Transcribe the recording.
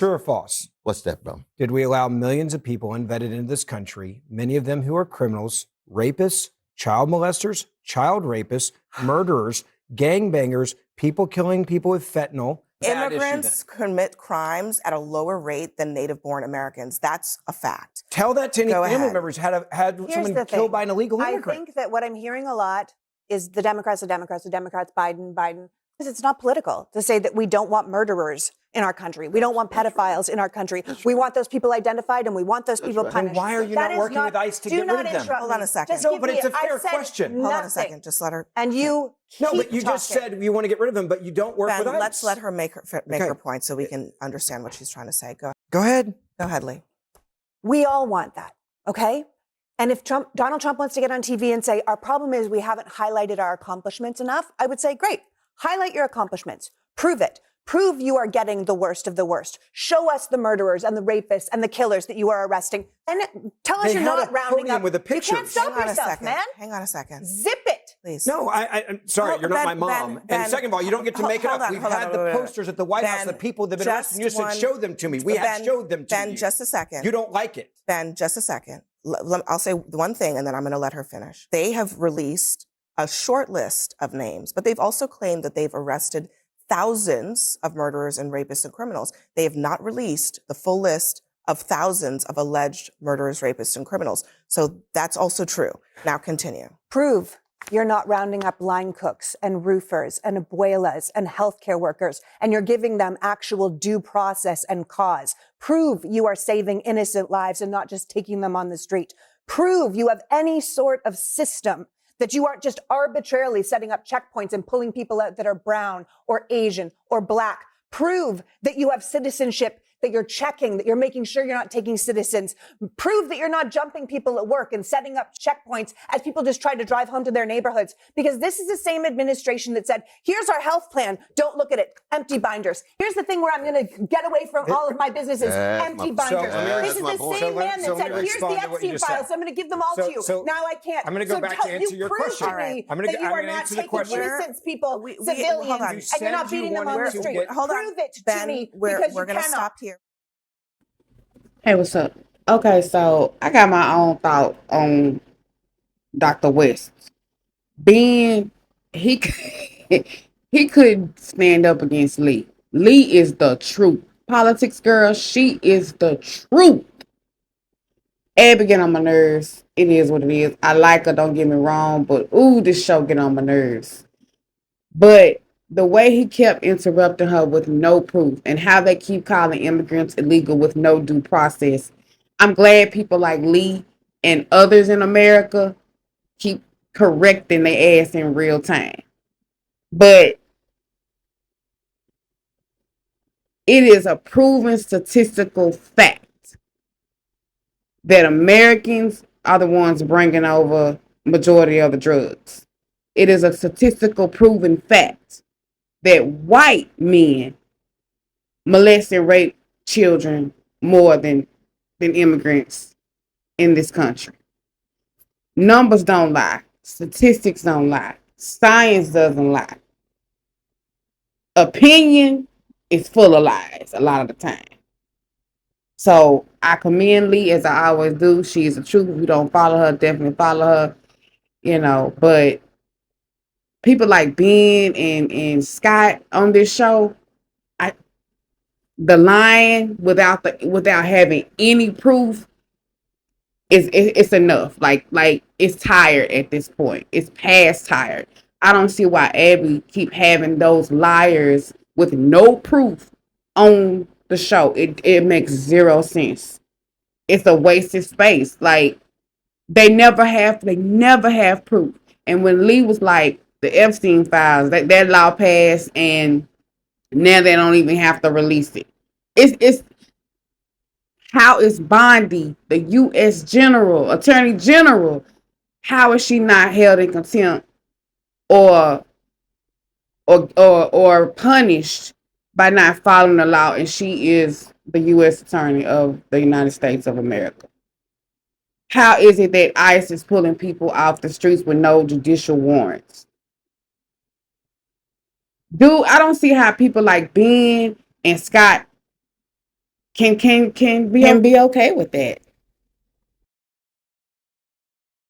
True or false? What's that, bro? Did we allow millions of people unvetted into this country, many of them who are criminals, rapists, child molesters, child rapists, murderers, gangbangers, people killing people with fentanyl? Immigrants commit crimes at a lower rate than native-born Americans. That's a fact. Tell that to any Go family ahead. members had someone killed by an illegal immigrant. I think that what I'm hearing a lot is the Democrats, Biden. Because it's not political to say that we don't want murderers in our country. We don't want pedophiles in our country. We want those people identified and we want those people punished. Then why are you not working with ICE to get rid of them? Hold on a second. No, but it's a fair question. Hold on a second. Just let her. And you No, but you just said you want to get rid of them, but you don't work Ben, with ICE. let's let her make her point so we can understand what she's trying to say. Go ahead, Leigh. We all want that, okay? And if Donald Trump wants to get on TV and say, our problem is we haven't highlighted our accomplishments enough, I would say, great, highlight your accomplishments. Prove it. Prove you are getting the worst of the worst. Show us the murderers and the rapists and the killers that you are arresting. And tell us you're not rounding up. With the pictures. You can't stop yourself, man. Hang on a second. Zip it. Please. No, I'm sorry, you're not my mom. And second of all, you don't get to make it up. We've had the posters at the White House, the people that have been arrested. You said, show them to me. We have showed them to you. Ben, just a second. You don't like it. Ben, just a second. I'll say one thing and then I'm going to let her finish. They have released a short list of names, but they've also claimed that they've arrested thousands of murderers and rapists and criminals. They have not released the full list of thousands of alleged murderers, rapists, and criminals. So that's also true. Now continue. Prove you're not rounding up line cooks and roofers and abuelas and healthcare workers, and you're giving them actual due process and cause. Prove you are saving innocent lives and not just taking them on the street. Prove you have any sort of system, that you aren't just arbitrarily setting up checkpoints and pulling people out that are brown or Asian or black. Prove that you have citizenship, that you're checking, that you're making sure you're not taking citizens. Prove that you're not jumping people at work and setting up checkpoints as people just try to drive home to their neighborhoods. Because this is the same administration that said, here's our health plan. Don't look at it. Empty binders. Here's the thing where I'm going to get away from all of my businesses. Empty binders. This is the same man that said, here's the Epstein files. So I'm going to give them all to you. Now I can't. I'm going to go back to answer your question. All right. I'm going to answer the question. Innocent people, civilians, and you're not beating them on the street. Prove it to me because you cannot. Stop here. Hey, what's up? Okay, so I got my own thought on Dr. West. Ben, he couldn't stand up against Leigh. Leigh is the truth. Politics girl, she is the truth. Abby get on my nerves. It is what it is. I like her, don't get me wrong, but ooh, this show get on my nerves. But the way he kept interrupting her with no proof and how they keep calling immigrants illegal with no due process. I'm glad people like Leigh and others in America keep correcting their ass in real time. But it is a proven statistical fact that Americans are the ones bringing over majority of the drugs. It is a statistical proven fact that white men molest and rape children more than immigrants in this country. Numbers don't lie. Statistics don't lie. Science doesn't lie. Opinion is full of lies a lot of the time. So I commend Leigh, as I always do. She is the truth. If you don't follow her, definitely follow her. But people like Ben and Scott on this show, the lying without having any proof it's enough. Like it's tired at this point. It's past tired. I don't see why Abby keep having those liars with no proof on the show. It makes zero sense. It's a wasted space. Like they never have proof. And when Leigh was like, the Epstein files, that law passed, and now they don't even have to release it. It's how is Bondi, the U.S. Attorney General, how is she not held in contempt or punished by not following the law? And she is the U.S. Attorney of the United States of America. How is it that ICE is pulling people off the streets with no judicial warrants? Dude, I don't see how people like Ben and Scott can be Can be okay with that.